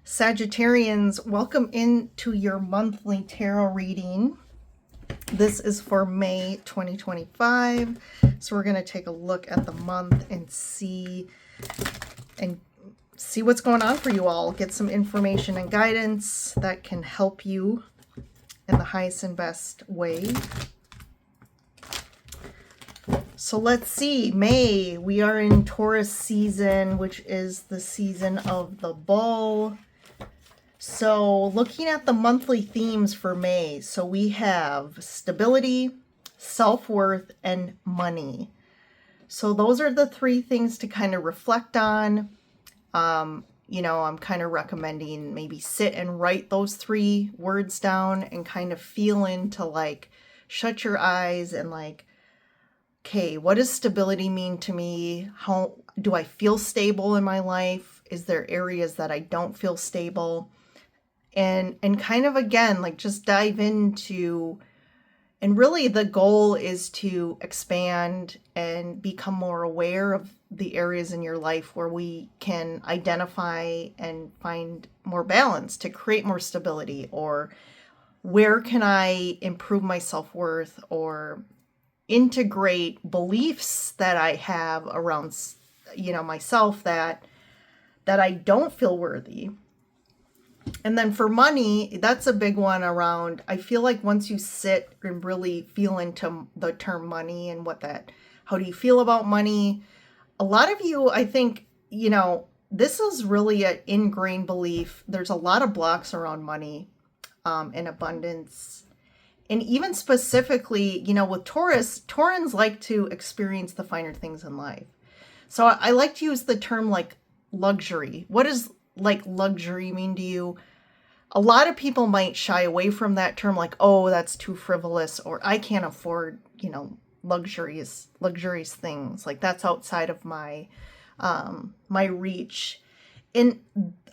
Sagittarians, welcome into your monthly tarot reading. This is for May 2025. So we're going to take a look at the month and see what's going on for you all. Get some information and guidance that can help you in the highest and best way. So let's see. May, we are in Taurus season, which is the season of the bull. So looking at the monthly themes for May, so we have stability, self-worth, and money. So those are the three things to kind of reflect on. I'm kind of recommending maybe sit and write those three words down and kind of feel into like, shut your eyes and like, okay, what does stability mean to me? How do I feel stable in my life? Is there areas that I don't feel stable? And kind of again, like just dive into, and really the goal is to expand and become more aware of the areas in your life where we can identify and find more balance to create more stability, or where can I improve my self-worth or integrate beliefs that I have around, myself that I don't feel worthy. And then for money, that's a big one around, I feel like once you sit and really feel into the term money and how do you feel about money? A lot of you, I think, this is really an ingrained belief. There's a lot of blocks around money and abundance. And even specifically, with Taurans like to experience the finer things in life. So I like to use the term like luxury. What does like luxury mean to you? A lot of people might shy away from that term like, oh, that's too frivolous, or I can't afford, luxurious things. Like that's outside of my my reach. And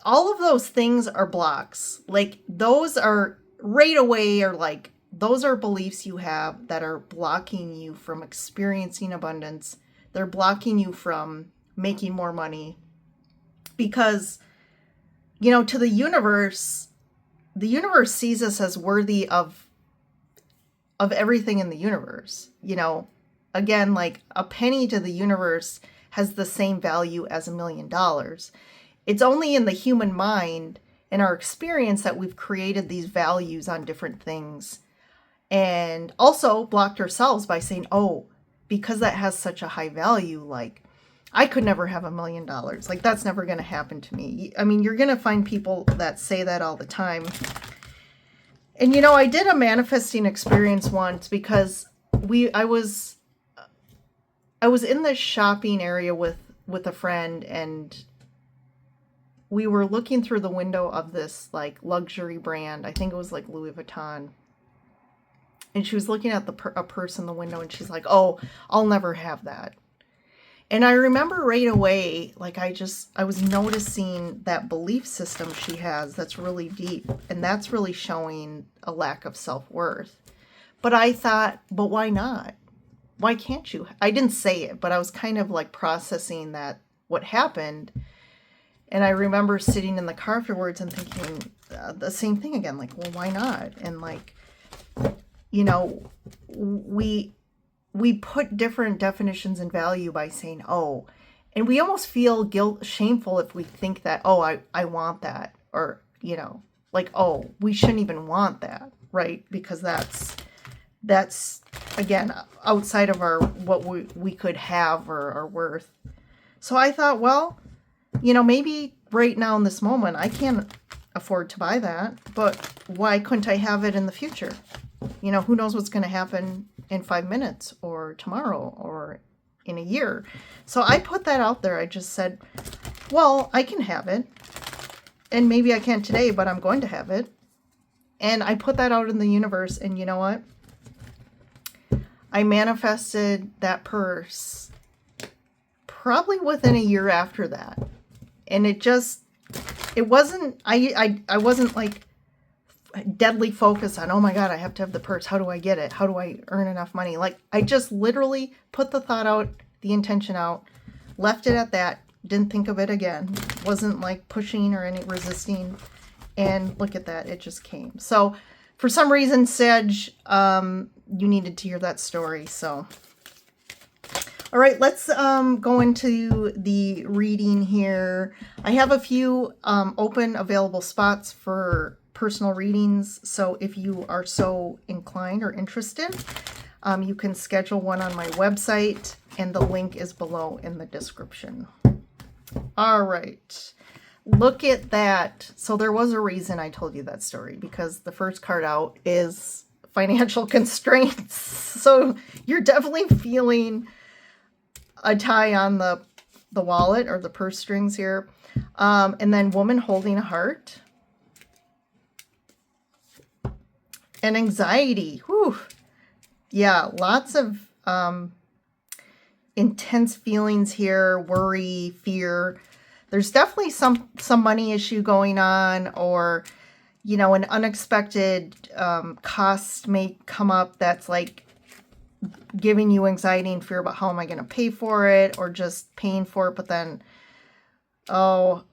all of those things are blocks. Like those are right away, or like those are beliefs you have that are blocking you from experiencing abundance. They're blocking you from making more money because, to the universe sees us as worthy of everything in the universe. Again, like a penny to the universe has the same value as $1 million. It's only in the human mind and our experience that we've created these values on different things, and also blocked ourselves by saying, oh, because that has such a high value, like I could never have $1 million. Like that's never going to happen to me. I mean, you're going to find people that say that all the time. And I did a manifesting experience once because I was in this shopping area with a friend, and we were looking through the window of this like luxury brand. I think it was like Louis Vuitton. And she was looking at a purse in the window, and she's like, oh, I'll never have that. And I remember right away, like I was noticing that belief system she has that's really deep, and that's really showing a lack of self-worth. But I thought, but why not? Why can't you? I didn't say it, but I was kind of like processing that, what happened. And I remember sitting in the car afterwards and thinking the same thing again, like, well, why not? And like, we put different definitions and value by saying, oh, and we almost feel shameful if we think that, oh, I want that, or, like, oh, we shouldn't even want that, right? Because that's again, outside of what we could have or our worth. So I thought, well, maybe right now in this moment, I can't afford to buy that, but why couldn't I have it in the future? Who knows what's going to happen in 5 minutes or tomorrow or in a year. So I put that out there. I just said, well, I can have it. And maybe I can't today, but I'm going to have it. And I put that out in the universe. And you know what? I manifested that purse probably within a year after that. And it wasn't, I wasn't like deadly focused on, oh my God, I have to have the purse. How do I get it? How do I earn enough money? Like I just literally put the thought out, the intention out, left it at that, Didn't think of it again. Wasn't like pushing or any resisting. And look at that. It just came. So for some reason, Sag, you needed to hear that story. So, all right, let's go into the reading here. I have a few open available spots for personal readings. So if you are so inclined or interested, you can schedule one on my website, and the link is below in the description. All right. Look at that. So there was a reason I told you that story, because the first card out is financial constraints. So you're definitely feeling a tie on the wallet or the purse strings here. And then woman holding a heart. And anxiety. Whew. Yeah, lots of intense feelings here, worry, fear. There's definitely some money issue going on, or, you know, an unexpected cost may come up that's like giving you anxiety and fear about how am I going to pay for it, or just paying for it, but then, oh,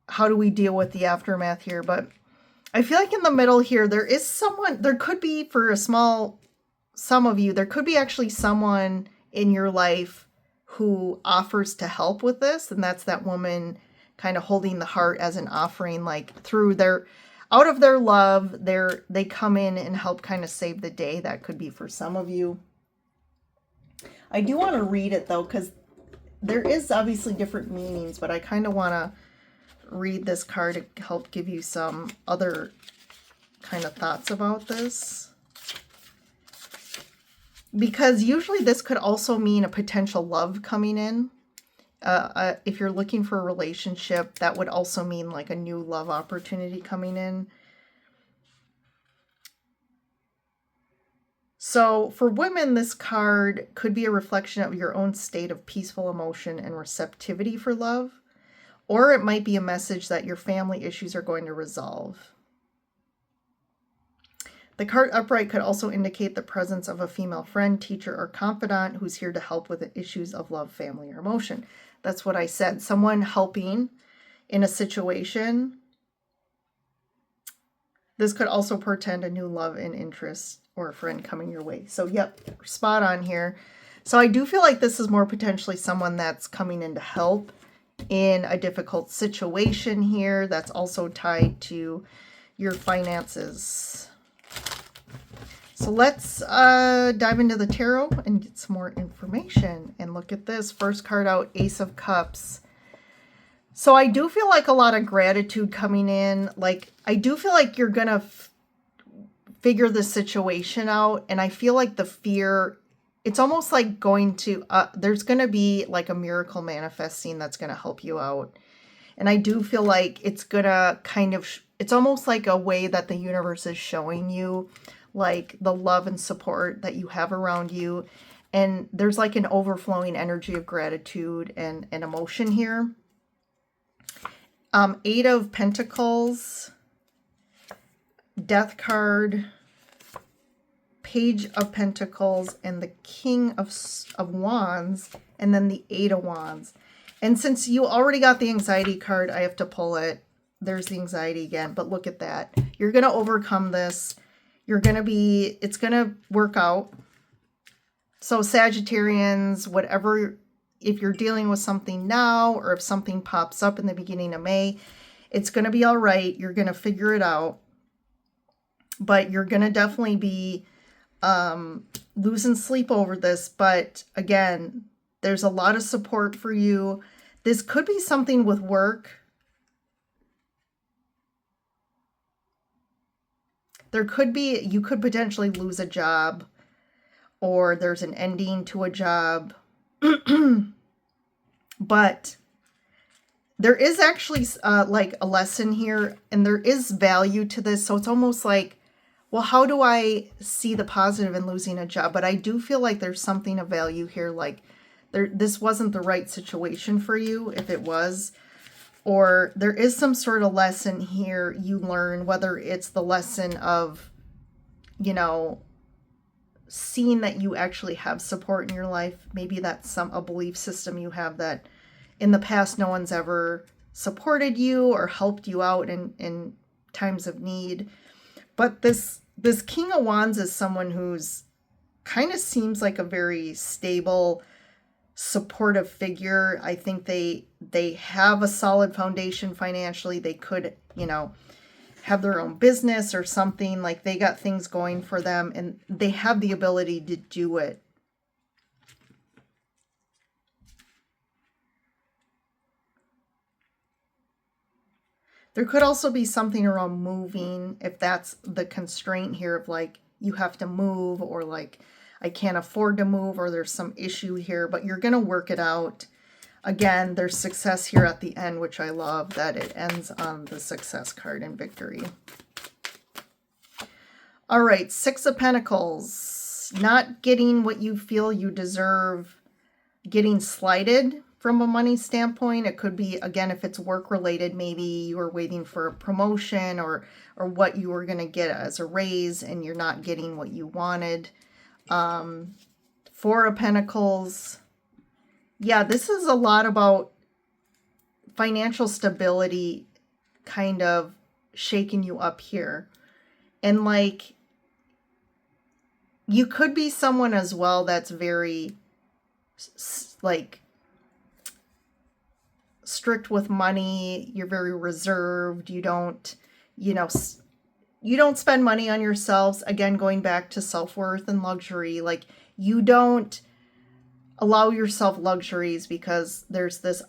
how do we deal with the aftermath here? But I feel like in the middle here, there is someone, there could be, for some of you, there could be actually someone in your life who offers to help with this, and that's that woman kind of holding the heart as an offering, like through out of their love, they come in and help kind of save the day. That could be for some of you. I do want to read it though, because there is obviously different meanings, but I kind of want to read this card to help give you some other kind of thoughts about this. Because usually this could also mean a potential love coming in. If you're looking for a relationship, that would also mean like a new love opportunity coming in. So for women, this card could be a reflection of your own state of peaceful emotion and receptivity for love. Or it might be a message that your family issues are going to resolve. The card upright could also indicate the presence of a female friend, teacher, or confidant who's here to help with the issues of love, family, or emotion. That's what I said. Someone helping in a situation. This could also portend a new love and interest or a friend coming your way. So, yep, spot on here. So I do feel like this is more potentially someone that's coming in to help in a difficult situation here. That's also tied to your finances. So let's dive into the tarot and get some more information. And look at this. First card out, Ace of Cups. So I do feel like a lot of gratitude coming in. Like, I do feel like you're going to figure the situation out. And I feel like the fear, it's almost like going to, there's going to be like a miracle manifesting that's going to help you out. And I do feel like it's going to kind of, it's almost like a way that the universe is showing you like the love and support that you have around you. And there's like an overflowing energy of gratitude and emotion here. Eight of Pentacles, Death card, Page of Pentacles, and the King of Wands, and then the Eight of Wands. And since you already got the anxiety card, I have to pull it. There's the anxiety again, but look at that. You're going to overcome this. It's going to work out. So Sagittarians, whatever, if you're dealing with something now, or if something pops up in the beginning of May, it's going to be all right. You're going to figure it out. But you're going to definitely be losing sleep over this. But again, there's a lot of support for you. This could be something with work. There could be, you could potentially lose a job, or there's an ending to a job. But there is actually like a lesson here, and there is value to this. So it's almost like, well, how do I see the positive in losing a job? But I do feel like there's something of value here. Like this wasn't the right situation for you, if it was. Or there is some sort of lesson here you learn, whether it's the lesson of, you know, seeing that you actually have support in your life. Maybe that's a belief system you have that in the past no one's ever supported you or helped you out in times of need. But this King of Wands is someone who's kind of seems like a very stable, supportive figure. I think they have a solid foundation financially. They could, you know, have their own business or something. Like they got things going for them and they have the ability to do it. There could also be something around moving, if that's the constraint here of like, you have to move, or like, I can't afford to move, or there's some issue here, but you're going to work it out. Again, there's success here at the end, which I love that it ends on the success card and victory. All right, Six of Pentacles. Not getting what you feel you deserve, getting slighted from a money standpoint. It could be, again, if it's work related, maybe you were waiting for a promotion or what you were going to get as a raise and you're not getting what you wanted. Four of Pentacles. Yeah, this is a lot about financial stability kind of shaking you up here. And like, you could be someone as well that's very like strict with money. You're very reserved. You don't, you know, you don't spend money on yourselves. Again, going back to self-worth and luxury, like you don't allow yourself luxuries because there's this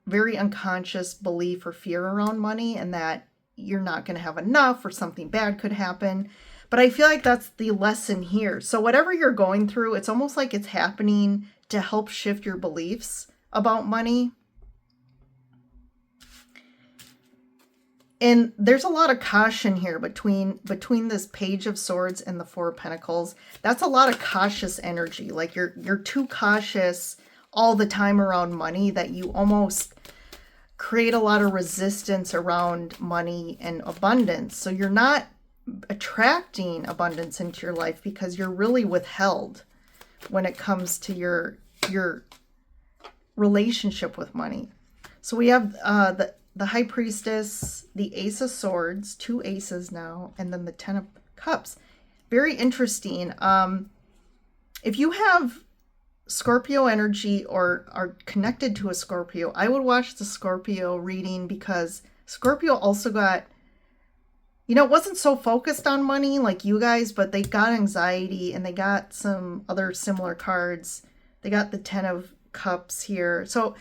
very unconscious belief or fear around money and that you're not going to have enough or something bad could happen. But I feel like that's the lesson here. So whatever you're going through, it's almost like it's happening to help shift your beliefs about money. And there's a lot of caution here between this Page of Swords and the Four of Pentacles. That's a lot of cautious energy. Like you're too cautious all the time around money that you almost create a lot of resistance around money and abundance. So you're not attracting abundance into your life because you're really withheld when it comes to your relationship with money. So we have the High Priestess, the Ace of Swords, two aces now, and then the Ten of Cups. Very interesting. If you have Scorpio energy or are connected to a Scorpio, I would watch the Scorpio reading because Scorpio also got, you know, it wasn't so focused on money like you guys, but they got anxiety and they got some other similar cards. They got the Ten of Cups here. So,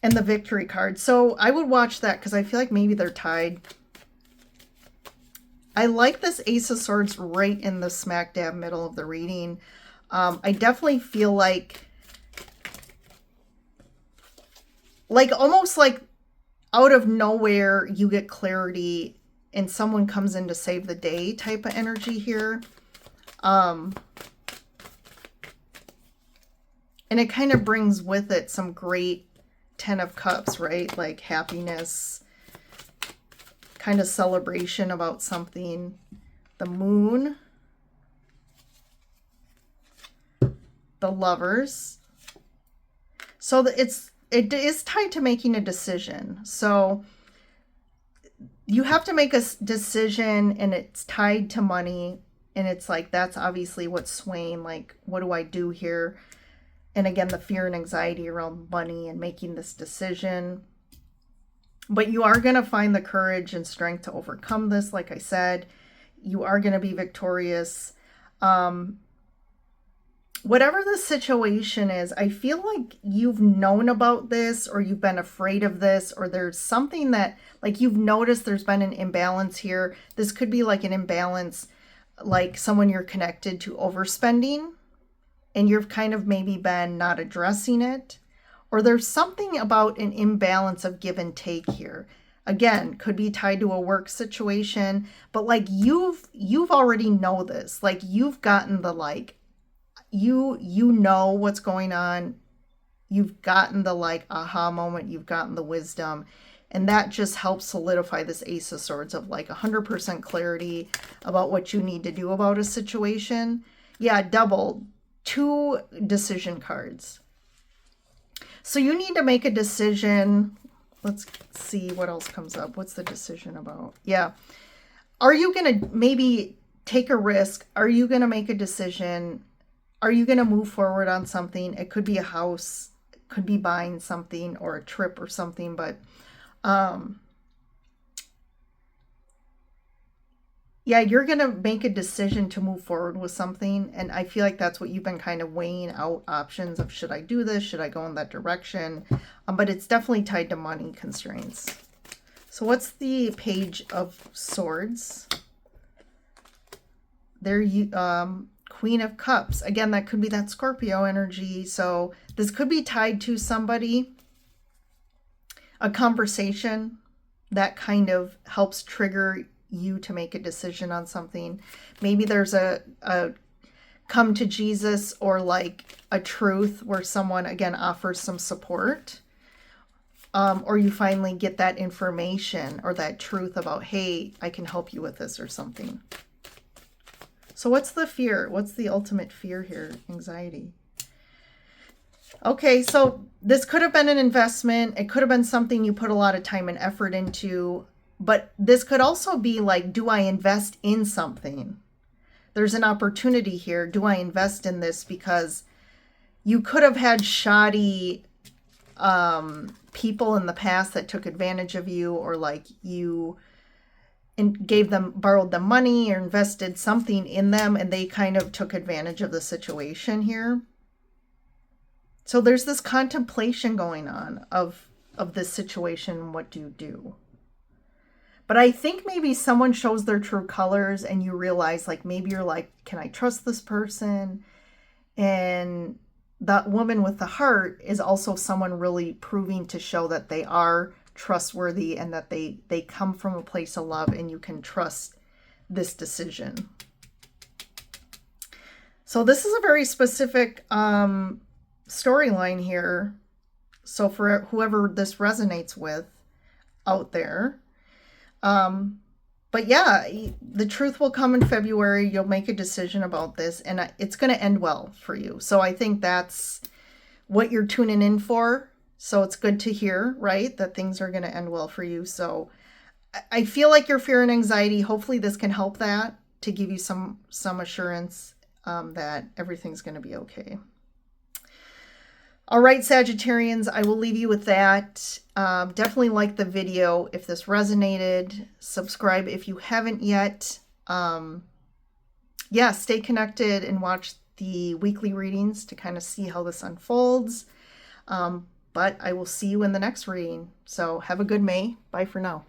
and the Victory card. So I would watch that because I feel like maybe they're tied. I like this Ace of Swords right in the smack dab middle of the reading. I definitely feel like almost like out of nowhere you get clarity and someone comes in to save the day type of energy here. And it kind of brings with it some great Ten of Cups, right? Like happiness, kind of celebration about something. The Moon, the Lovers. So it is tied to making a decision. So you have to make a decision and it's tied to money. And it's like, that's obviously what's swaying. Like, what do I do here? And again, the fear and anxiety around money and making this decision. But you are going to find the courage and strength to overcome this. Like I said, you are going to be victorious. Whatever the situation is, I feel like you've known about this or you've been afraid of this, or there's something that like you've noticed there's been an imbalance here. This could be like an imbalance, like someone you're connected to overspending. And you've kind of maybe been not addressing it, or there's something about an imbalance of give and take here. Again, could be tied to a work situation, but like you've already know this, like you've gotten the like, you know what's going on. You've gotten the like aha moment, you've gotten the wisdom, and that just helps solidify this Ace of Swords of like 100% clarity about what you need to do about a situation. Yeah, double. Two decision cards. So you need to make a decision. Let's see what else comes up. What's the decision about? Yeah. Are you going to maybe take a risk? Are you going to make a decision? Are you going to move forward on something? It could be a house, it could be buying something or a trip or something, but yeah, you're going to make a decision to move forward with something. And I feel like that's what you've been kind of weighing out options of, should I do this? Should I go in that direction? But it's definitely tied to money constraints. So what's the Page of Swords? There you, Queen of Cups. Again, that could be that Scorpio energy. So this could be tied to somebody, a conversation that kind of helps trigger you to make a decision on something. Maybe there's a come to Jesus, or like a truth where someone again offers some support, or you finally get that information or that truth about, hey, I can help you with this or something. So what's the fear? What's the ultimate fear here? Anxiety. Okay, so this could have been an investment. It could have been something you put a lot of time and effort into. But this could also be like, do I invest in something? There's an opportunity here. Do I invest in this? Because you could have had shoddy people in the past that took advantage of you, or like you borrowed them money or invested something in them, and they kind of took advantage of the situation here. So there's this contemplation going on of this situation. What do you do? But I think maybe someone shows their true colors and you realize, like, maybe you're like, can I trust this person? And that woman with the heart is also someone really proving to show that they are trustworthy and that they come from a place of love and you can trust this decision. So this is a very specific storyline here. So for whoever this resonates with out there, but yeah, the truth will come in February. You'll make a decision about this, and it's going to end well for you. So I think that's what you're tuning in for. So it's good to hear, right, that things are going to end well for you. So I feel like your fear and anxiety, hopefully this can help that, to give you some assurance that everything's going to be okay. All right, Sagittarians, I will leave you with that. Definitely like the video if this resonated. Subscribe if you haven't yet. Yeah, stay connected and watch the weekly readings to kind of see how this unfolds. But I will see you in the next reading. So have a good May. Bye for now.